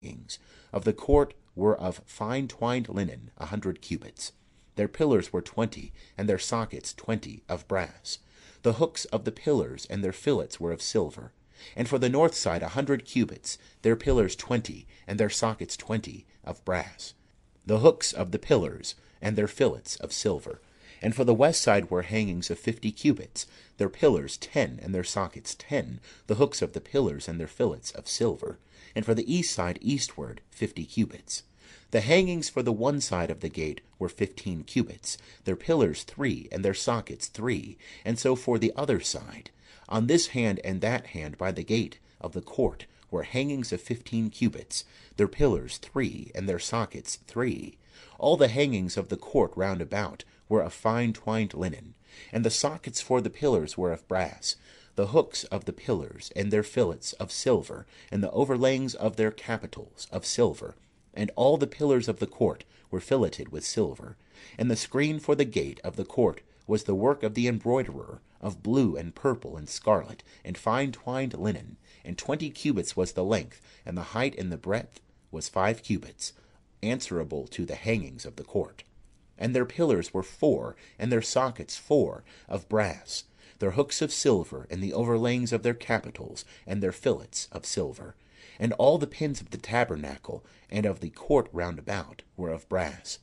hangings of the court were of fine twined linen 100 cubits. Their pillars were 20, and their sockets 20, of brass. The hooks of the pillars and their fillets were of silver. And for the north side 100 cubits, their pillars 20, and their sockets 20, of brass. The hooks of the pillars and their fillets of silver. And for the west side were hangings of 50 cubits, their pillars 10, and their sockets 10, the hooks of the pillars and their fillets of silver. And for the east side eastward 50 cubits. The hangings for the one side of the gate were 15 cubits, their pillars 3, and their sockets 3, and so for the other side. On this hand and that hand by the gate of the court were hangings of 15 cubits, their pillars 3, and their sockets 3. All the hangings of the court round about were of fine twined linen, and the sockets for the pillars were of brass, the hooks of the pillars and their fillets of silver, and the overlayings of their capitals of silver. And all the pillars of the court were filleted with silver. And the screen for the gate of the court was the work of the embroiderer, of blue and purple and scarlet, and fine twined linen. And 20 cubits was the length, and the height and the breadth was 5 cubits, answerable to the hangings of the court. And their pillars were 4, and their sockets 4, of brass, their hooks of silver, and the overlayings of their capitals, and their fillets of silver. And all the pins of the tabernacle and of the court round about were of brass.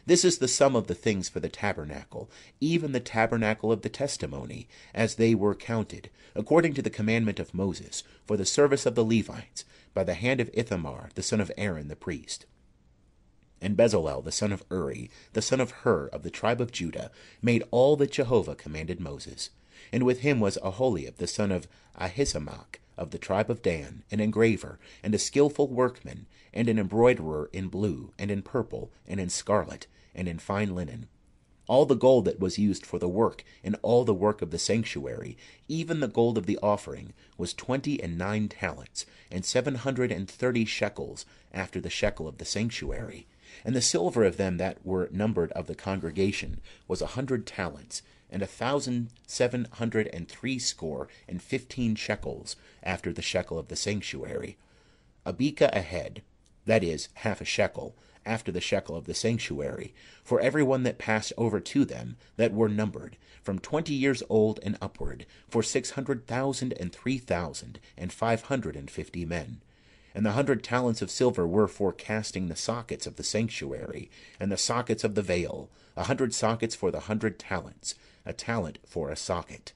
This is the sum of the things for the tabernacle, even the tabernacle of the testimony, as they were counted, according to the commandment of Moses, for the service of the Levites, by the hand of Ithamar the son of Aaron the priest. And Bezalel the son of Uri, the son of Hur, of the tribe of Judah, made all that Jehovah commanded Moses. And with him was Aholiab the son of Ahisamach, of the tribe of Dan, an engraver, and a skillful workman, and an embroiderer in blue, and in purple, and in scarlet, and in fine linen. All the gold that was used for the work, and all the work of the sanctuary, even the gold of the offering, was 29 talents, and 730 shekels, after the shekel of the sanctuary. And the silver of them that were numbered of the congregation was 100 talents, and 1,760 shekels, after the shekel of the sanctuary. A beka a head, that is, half a shekel, after the shekel of the sanctuary, for every one that passed over to them, that were numbered, from 20 years old and upward, for 600,000 and 3,550 men. And the 100 talents of silver were for casting the sockets of the sanctuary, and the sockets of the veil, 100 sockets for the 100 talents, a talent for a socket.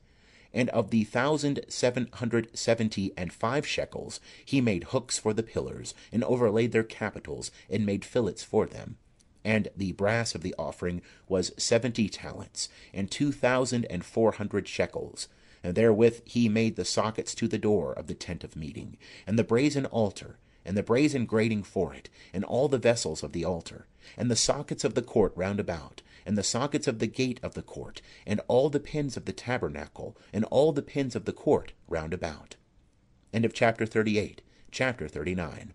And of the 1,775 shekels he made hooks for the pillars, and overlaid their capitals, and made fillets for them. And the brass of the offering was 70 talents, and 2,400 shekels. And therewith he made the sockets to the door of the tent of meeting, and the brazen altar, and the brazen grating for it, and all the vessels of the altar, and the sockets of the court round about, and the sockets of the gate of the court, and all the pins of the tabernacle, and all the pins of the court round about. End of chapter 38. Chapter 39.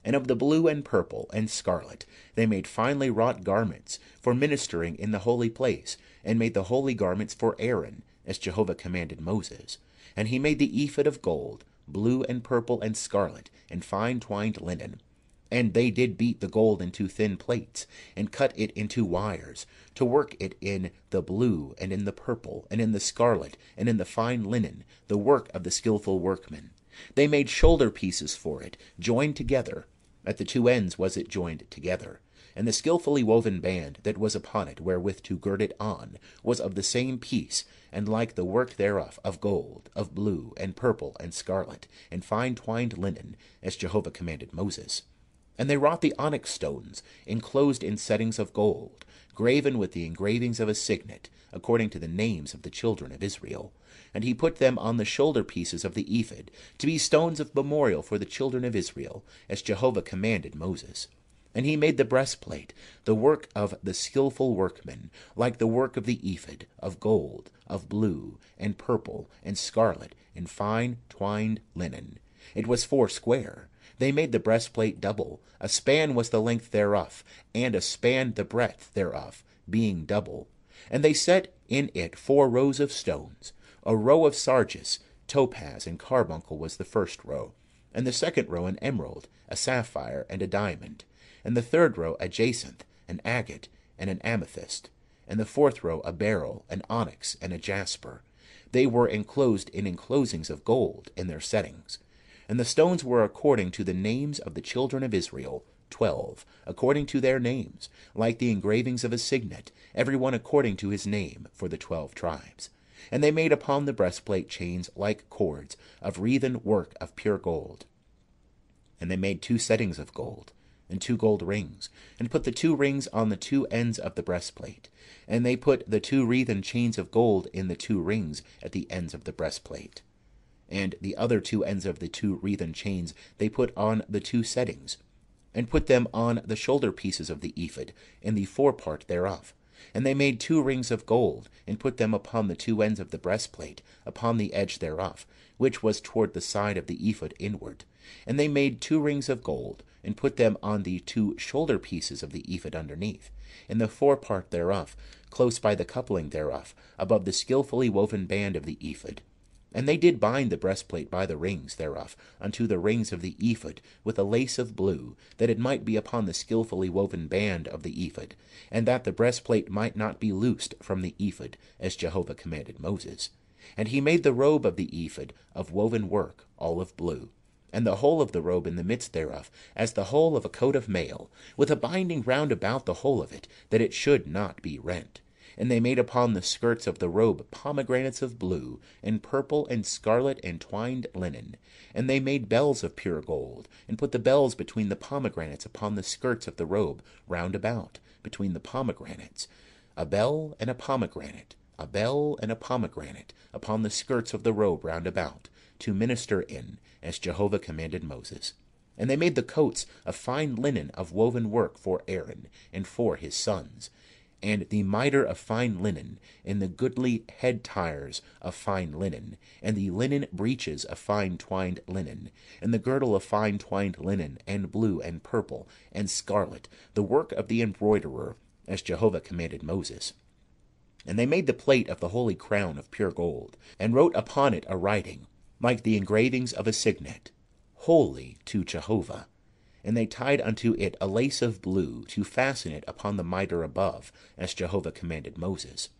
And of the blue and purple and scarlet they made finely wrought garments for ministering in the holy place, and made the holy garments for Aaron, as Jehovah commanded Moses. And he made the ephod of gold, blue and purple and scarlet, and fine twined linen. And they did beat the gold into thin plates, and cut it into wires, to work it in the blue, and in the purple, and in the scarlet, and in the fine linen, the work of the skillful workmen. They made shoulder pieces for it, joined together. At the two ends was it joined together. And the skillfully woven band that was upon it, wherewith to gird it on, was of the same piece, and like the work thereof, of gold, of blue, and purple, and scarlet, and fine twined linen, as Jehovah commanded Moses. And they wrought the onyx stones, enclosed in settings of gold, graven with the engravings of a signet, according to the names of the children of Israel. And he put them on the shoulder pieces of the ephod, to be stones of memorial for the children of Israel, as Jehovah commanded Moses. And he made the breastplate, the work of the skillful workmen, like the work of the ephod, of gold, of blue, and purple, and scarlet, and fine twined linen. It was foursquare. They made the breastplate double. A span was the length thereof, and a span the breadth thereof, being double. And they set in it 4 rows of stones. A row of sardius, topaz, and carbuncle was the first row. and the second row an emerald, a sapphire, and a diamond, and the third row a jacinth, an agate, and an amethyst, and the fourth row a beryl, an onyx, and a jasper. They were enclosed in enclosings of gold in their settings. And the stones were according to the names of the children of Israel, 12, according to their names, like the engravings of a signet, every one according to his name, for the 12 tribes. And they made upon the breastplate chains like cords, of wreathen work of pure gold. And they made 2 settings of gold, and 2 gold rings, and put the 2 rings on the 2 ends of the breastplate. And they put the 2 wreathen chains of gold in the 2 rings at the ends of the breastplate. And the other 2 ends of the 2 wreathen chains they put on the 2 settings, and put them on the shoulder pieces of the ephod, in the forepart thereof. And they made 2 rings of gold, and put them upon the 2 ends of the breastplate, upon the edge thereof, which was toward the side of the ephod inward. And they made 2 rings of gold, and put them on the 2 shoulder pieces of the ephod underneath, in the forepart thereof, close by the coupling thereof, above the skilfully woven band of the ephod. And they did bind the breastplate by the rings thereof unto the rings of the ephod with a lace of blue, that it might be upon the skilfully woven band of the ephod, and that the breastplate might not be loosed from the ephod, as Jehovah commanded Moses. And he made the robe of the ephod of woven work, all of blue, and the whole of the robe in the midst thereof, as the whole of a coat of mail, with a binding round about the whole of it, that it should not be rent. And they made upon the skirts of the robe pomegranates of blue, and purple, and scarlet, and twined linen. And they made bells of pure gold, and put the bells between the pomegranates upon the skirts of the robe round about, between the pomegranates, a bell and a pomegranate, a bell and a pomegranate, upon the skirts of the robe round about, to minister in, as Jehovah commanded Moses. And they made the coats of fine linen of woven work for Aaron, and for his sons, and the mitre of fine linen, and the goodly head tires of fine linen, and the linen breeches of fine twined linen, and the girdle of fine twined linen, and blue, and purple, and scarlet, the work of the embroiderer, as Jehovah commanded Moses. And they made the plate of the holy crown of pure gold, and wrote upon it a writing, like the engravings of a signet, Holy to Jehovah. And they tied unto it a lace of blue, to fasten it upon the mitre above, as Jehovah commanded Moses.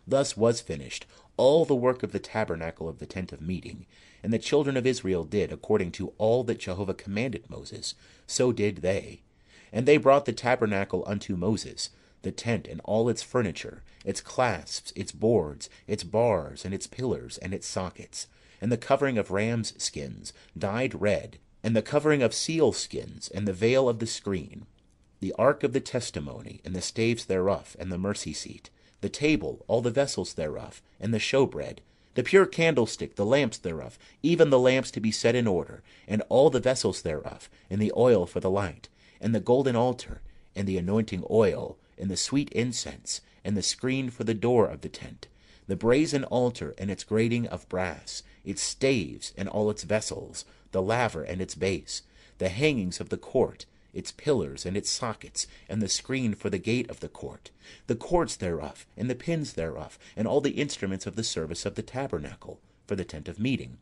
Thus was finished all the work of the tabernacle of the tent of meeting. And the children of Israel did according to all that Jehovah commanded Moses, so did they. And they brought the tabernacle unto Moses, the tent and all its furniture, its clasps, its boards, its bars, and its pillars, and its sockets, and the covering of rams' skins, dyed red, and the covering of seal skins, and the veil of the screen, the ark of the testimony, and the staves thereof, and the mercy seat, the table, all the vessels thereof, and the showbread, the pure candlestick, the lamps thereof, even the lamps to be set in order, and all the vessels thereof, and the oil for the light, and the golden altar, and the anointing oil, and the sweet incense, and the screen for the door of the tent, the brazen altar and its grating of brass, its staves and all its vessels, the laver and its base, the hangings of the court, its pillars and its sockets, and the screen for the gate of the court, the cords thereof, and the pins thereof, and all the instruments of the service of the tabernacle, for the tent of meeting,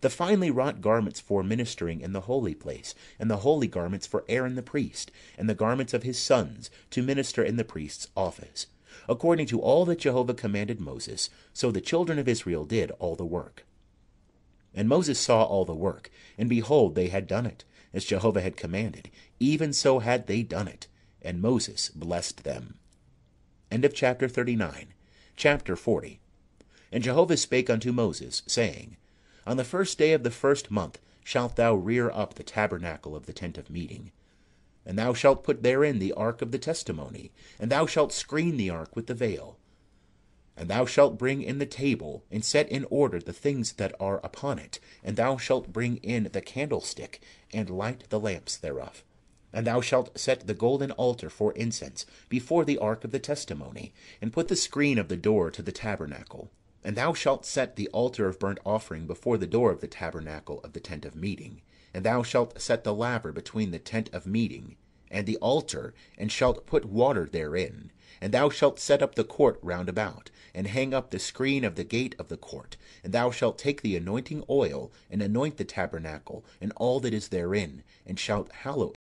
the finely wrought garments for ministering in the holy place, and the holy garments for Aaron the priest, and the garments of his sons, to minister in the priest's office. According to all that Jehovah commanded Moses, so the children of Israel did all the work. And Moses saw all the work, and behold, they had done it, as Jehovah had commanded, even so had they done it, and Moses blessed them. End of chapter 39. Chapter 40. And Jehovah spake unto Moses, saying, On the first day of the first month shalt thou rear up the tabernacle of the tent of meeting. And thou shalt put therein the ark of the testimony, and thou shalt screen the ark with the veil. And thou shalt bring in the table, and set in order the things that are upon it. And thou shalt bring in the candlestick, and light the lamps thereof. And thou shalt set the golden altar for incense before the ark of the testimony, and put the screen of the door to the tabernacle. And thou shalt set the altar of burnt offering before the door of the tabernacle of the tent of meeting. And thou shalt set the laver between the tent of meeting and the altar, and shalt put water therein. And thou shalt set up the court round about, and hang up the screen of the gate of the court. And thou shalt take the anointing oil, and anoint the tabernacle, and all that is therein, and shalt hallow